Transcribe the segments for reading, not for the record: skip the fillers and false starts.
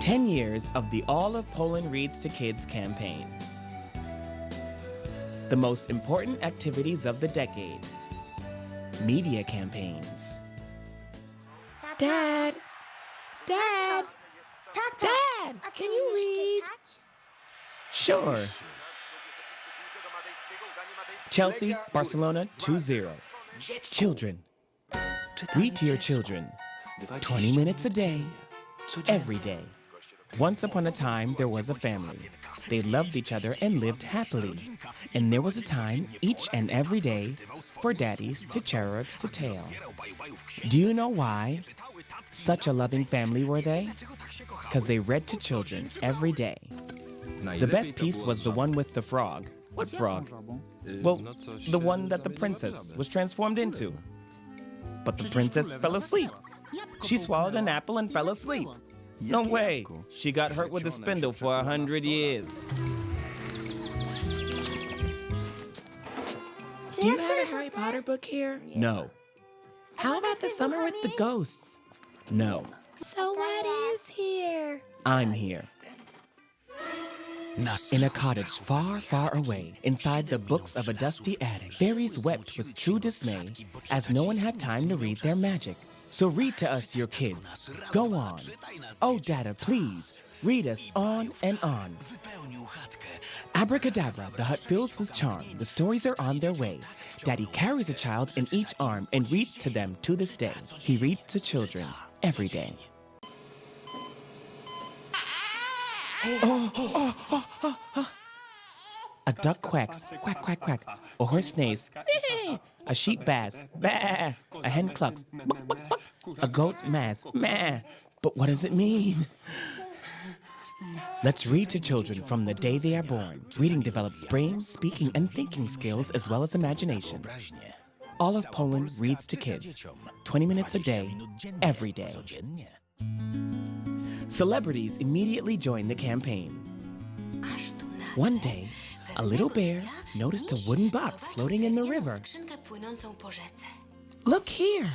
10 years of the All of Poland Reads to Kids campaign. The most important activities of the decade. Media campaigns. Dad! Dad! Dad! Can you read? Sure. Chelsea, Barcelona 2-0. Children. Read to your children. 20 minutes a day, every day. Once upon a time, there was a family. They loved each other and lived happily. And there was a time, each and every day, for daddies to cherubs to tail. Do you know why? Such a loving family were they? Because they read to children every day. The best piece was the one with the frog. What frog? Well, the one that the princess was transformed into. But the princess fell asleep. She swallowed an apple and fell asleep. No way. She got hurt with a spindle for 100 years. Do you have a Harry Potter book here? No. How about the summer with the ghosts? No. So what is here? I'm here. In a cottage far, far away, inside the books of a dusty attic, fairies wept with true dismay, as no one had time to read their magic. So read to us, your kids. Go on. Oh, Dada, please, read us on and on. Abracadabra, the hut fills with charm. The stories are on their way. Daddy carries a child in each arm and reads to them to this day. He reads to children every day. A duck quacks, quack, quack, quack. A horse neighs, a sheep baas, bah. A hen clucks, buck, buck, buck. A goat maas, meh. But what does it mean? Let's read to children from the day they are born. Reading develops brain, speaking, and thinking skills as well as imagination. All of Poland reads to kids, 20 minutes a day, every day. Celebrities immediately joined the campaign. One day, a little bear noticed a wooden box floating in the river. Look here!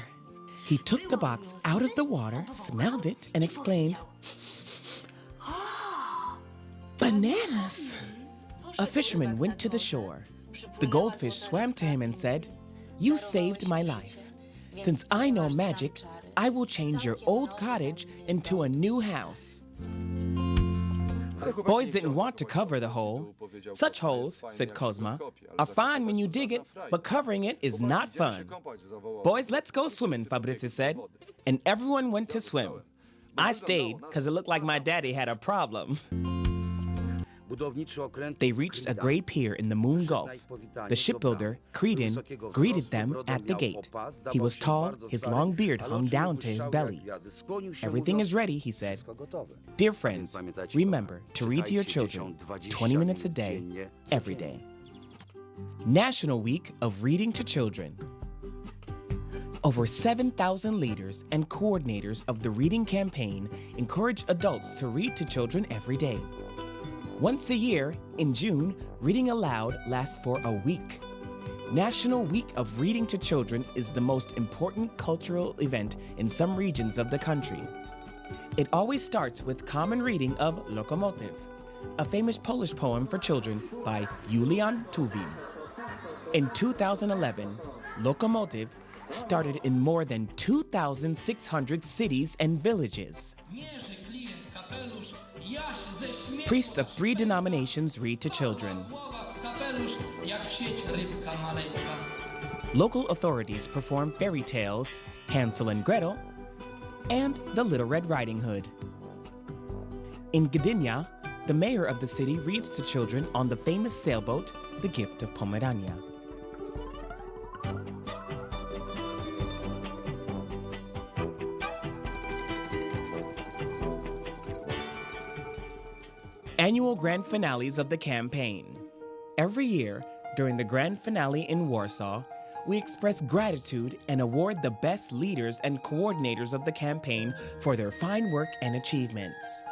He took the box out of the water, smelled it, and exclaimed, "Bananas!" A fisherman went to the shore. The goldfish swam to him and said, "You saved my life. Since I know magic, I will change your old cottage into a new house." Boys didn't want to cover the hole. "Such holes," said Kozma, "are fine when you dig it, but covering it is not fun." "Boys, let's go swimming," Fabrizio said. And everyone went to swim. I stayed because it looked like my daddy had a problem. They reached a gray pier in the Moon Gulf. The shipbuilder, Creedon, greeted them at the gate. He was tall, his long beard hung down to his belly. "Everything is ready," he said. Dear friends, remember to read to your children 20 minutes a day, every day. National Week of Reading to Children. Over 7,000 leaders and coordinators of the reading campaign encourage adults to read to children every day. Once a year, in June, Reading Aloud lasts for a week. National Week of Reading to Children is the most important cultural event in some regions of the country. It always starts with common reading of Lokomotyw, a famous Polish poem for children by Julian Tuwim. In 2011, Lokomotyw started in more than 2,600 cities and villages. Priests of 3 denominations read to children. Local authorities perform fairy tales, Hansel and Gretel, and The Little Red Riding Hood. In Gdynia, the mayor of the city reads to children on the famous sailboat, The Gift of Pomerania. Annual grand finales of the campaign. Every year, during the grand finale in Warsaw, we express gratitude and award the best leaders and coordinators of the campaign for their fine work and achievements.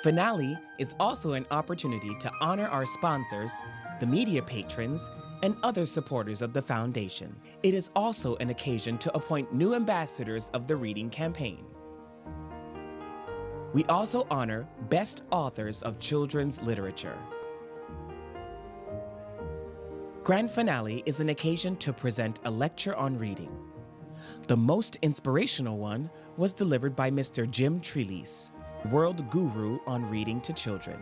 Finale is also an opportunity to honor our sponsors, the media patrons, and other supporters of the foundation. It is also an occasion to appoint new ambassadors of the reading campaign. We also honor best authors of children's literature. Grand finale is an occasion to present a lecture on reading. The most inspirational one was delivered by Mr. Jim Trelease, world guru on reading to children.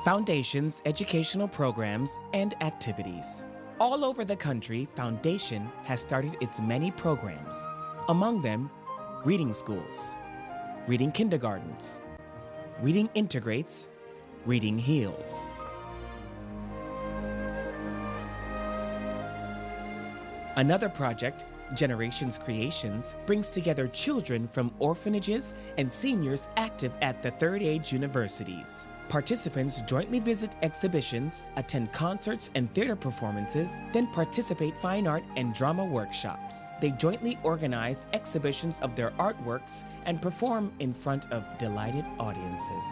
Foundation's educational programs and activities. All over the country, Foundation has started its many programs. Among them, reading schools, reading kindergartens, reading integrates, reading heals. Another project, Generations Creations, brings together children from orphanages and seniors active at the Third Age universities. Participants jointly visit exhibitions, attend concerts and theater performances, then participate fine art and drama workshops. They jointly organize exhibitions of their artworks and perform in front of delighted audiences.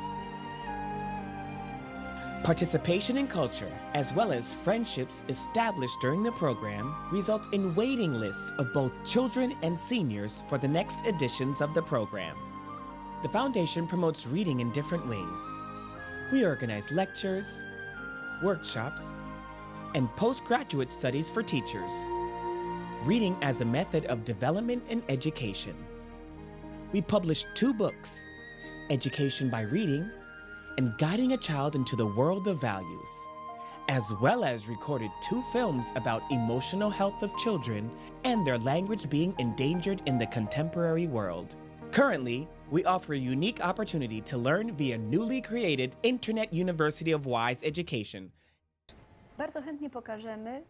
Participation in culture, as well as friendships established during the program, result in waiting lists of both children and seniors for the next editions of the program. The Foundation promotes reading in different ways. We organize lectures, workshops, and postgraduate studies for teachers. Reading as a method of development and education. We publish 2 books, Education by Reading and Guiding a Child into the World of Values, as well as recorded 2 films about emotional health of children and their language being endangered in the contemporary world. Currently, we offer a unique opportunity to learn via newly created Internet University of Wise Education.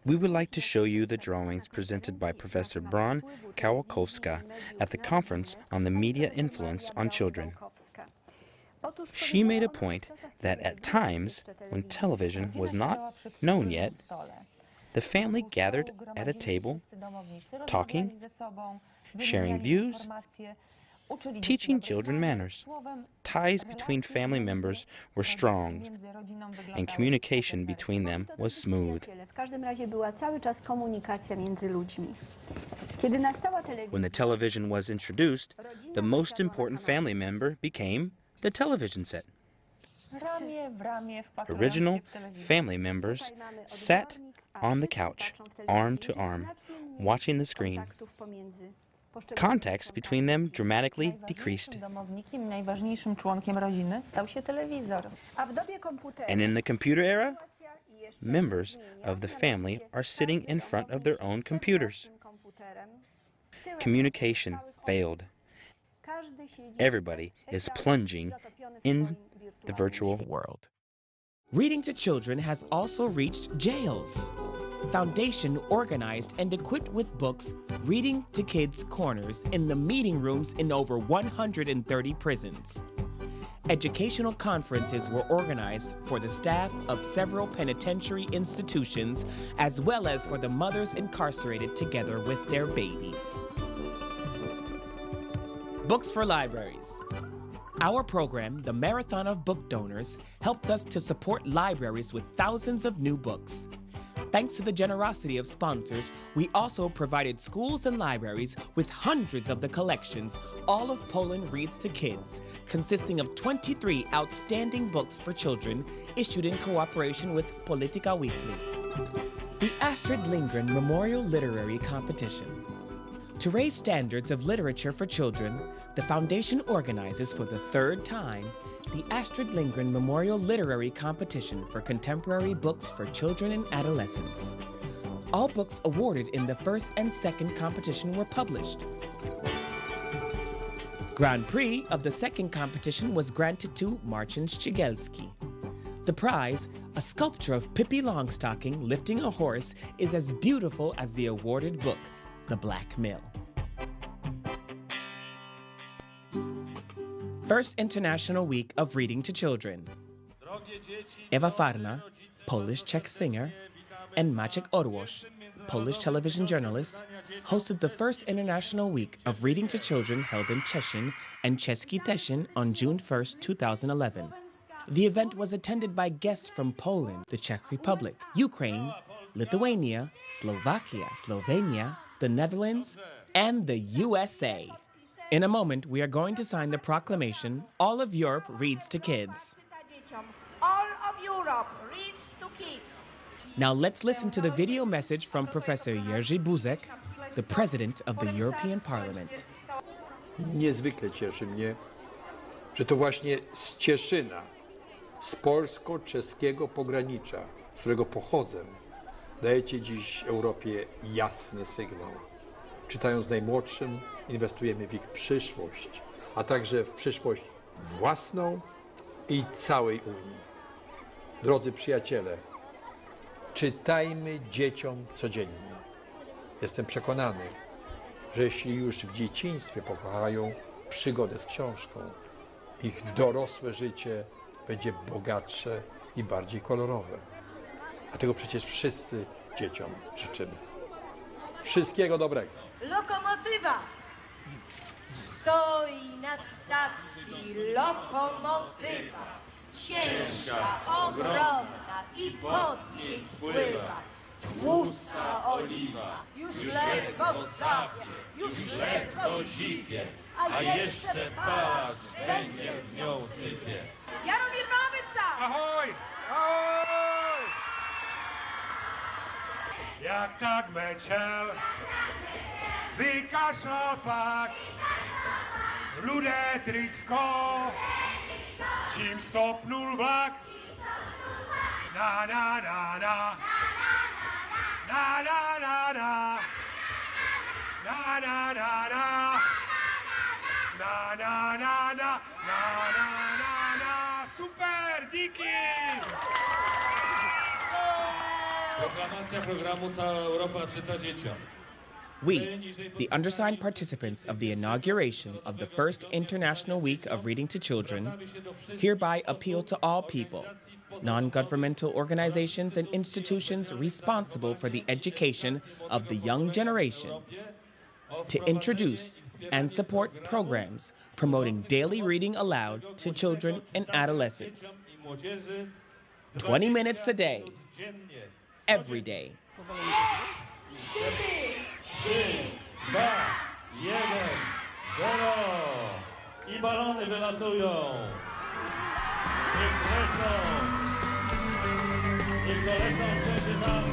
We would like to show you the drawings presented by Professor Bron Kałakowska at the conference on the media influence on children. She made a point that at times, when television was not known yet, the family gathered at a table, talking, sharing views, teaching children manners. Ties between family members were strong, and communication between them was smooth. When the television was introduced, the most important family member became the television set. Original family members sat on the couch, arm to arm, watching the screen. Contacts between them dramatically decreased. And in the computer era, members of the family are sitting in front of their own computers. Communication failed. Everybody is plunging in the virtual world. Reading to children has also reached jails. Foundation organized and equipped with books Reading to Kids corners in the meeting rooms in over 130 prisons. Educational conferences were organized for the staff of several penitentiary institutions, as well as for the mothers incarcerated together with their babies. Books for libraries. Our program, the Marathon of Book Donors, helped us to support libraries with thousands of new books. Thanks to the generosity of sponsors, we also provided schools and libraries with hundreds of the collections All of Poland Reads to Kids, consisting of 23 outstanding books for children issued in cooperation with Polityka Weekly. The Astrid Lindgren Memorial Literary Competition. To raise standards of literature for children, the Foundation organizes for the 3rd time the Astrid Lindgren Memorial Literary Competition for contemporary books for children and adolescents. All books awarded in the 1st and 2nd competition were published. Grand Prix of the 2nd competition was granted to Marcin Ścigelski. The prize, a sculpture of Pippi Longstocking lifting a horse, is as beautiful as the awarded book, The Black Mill. First International Week of Reading to Children. Ewa Farna, Polish-Czech singer, and Maciek Orłoś, Polish television journalist, hosted the first International Week of Reading to Children held in Cieszyn and Czeski Tesin on June 1, 2011. The event was attended by guests from Poland, the Czech Republic, Ukraine, Lithuania, Slovakia, Slovenia, the Netherlands, and the USA. In a moment, we are going to sign the proclamation, All of Europe Reads to Kids. All of Europe reads to kids. Now let's listen to the video message from Professor Jerzy Buzek, the President of the European Parliament. Niezwykle cieszy mnie, że to właśnie z Cieszyna, z polsko-czeskiego pogranicza, z którego pochodzę, dajecie dziś Europie jasny sygnał. Czytając najmłodszym, inwestujemy w ich przyszłość, a także w przyszłość własną i całej Unii. Drodzy przyjaciele, czytajmy dzieciom codziennie. Jestem przekonany, że jeśli już w dzieciństwie pokochają przygodę z książką, ich dorosłe życie będzie bogatsze i bardziej kolorowe. A tego przecież wszyscy dzieciom życzymy. Wszystkiego dobrego. Lokomotywa stoi na stacji, lokomotywa ciężka, ogromna i pod niej spływa. Tłusta oliwa już ledwo zapie, już ledwo zipie, a jeszcze palacz węgiel w nią sypie. Jaromir Nowyca! Ahoj! Ahoj! Jak tak mečel, vykašlal pak rudé tričko, čím stopnul vlak. Na na na na, na na na na, na na na na, na na na na, na na na, super, díky! Proklamacja programu Cała Europa czyta dzieciom. We, the undersigned participants of the inauguration of the first International Week of Reading to Children, hereby appeal to all people, non-governmental organizations and institutions responsible for the education of the young generation, to introduce and support programs promoting daily reading aloud to children and adolescents. 20 minutes a day, every day. 4, 3, 2, 1, 0 i balony wylatują. Niech lecą. Niech dolecą wszędzie tam,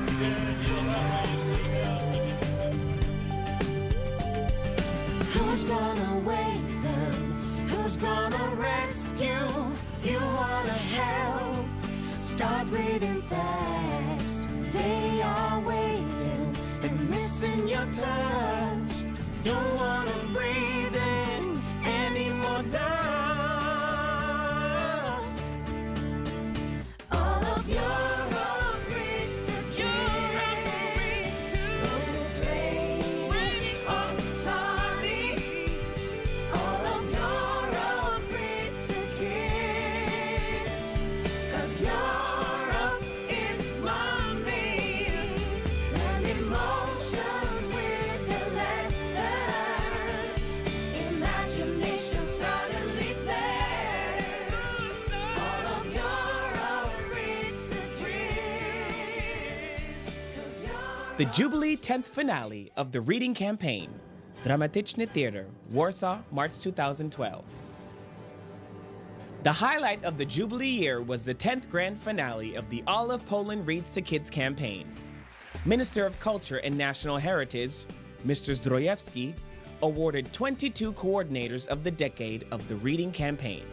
gdzie nie dotarły Who's gonna wake them? Who's gonna rescue? You wanna help? Start reading fast. They are waiting and missing your touch. Don't wanna breathe in any more dust. All of Europe reads to kids. When it's raining or sunny, all of Europe reads to kids. 'Cause Europe is mommy and emotions with the letters. Imagination suddenly flares. All of Europe reads to kids. 'Cause Europe. The Jubilee 10th finale of the reading campaign, Dramatyczny Theater, Warsaw, March 2012. The highlight of the Jubilee year was the 10th grand finale of the All of Poland Reads to Kids campaign. Minister of Culture and National Heritage, Mr. Zdrojewski, awarded 22 coordinators of the decade of the reading campaign.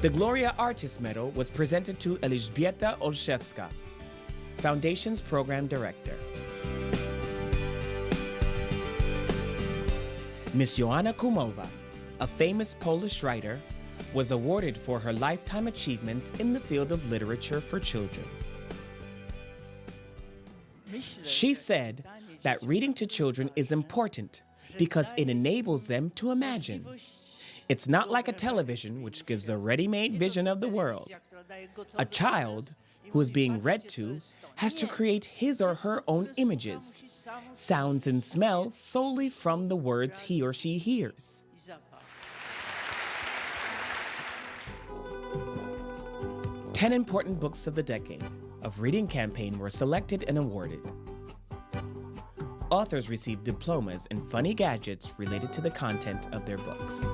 The Gloria Artist Medal was presented to Elżbieta Olszewska, Foundation's Program Director. Miss Joanna Kumowa, a famous Polish writer, was awarded for her lifetime achievements in the field of literature for children. She said that reading to children is important because it enables them to imagine. It's not like a television, which gives a ready-made vision of the world. A child who is being read to has to create his or her own images, sounds and smells solely from the words he or she hears. 10 important books of the decade of reading campaign were selected and awarded. Authors received diplomas and funny gadgets related to the content of their books.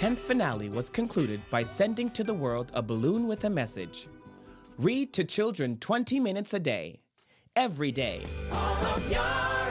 The 10th finale was concluded by sending to the world a balloon with a message. Read to children 20 minutes a day, every day. All of your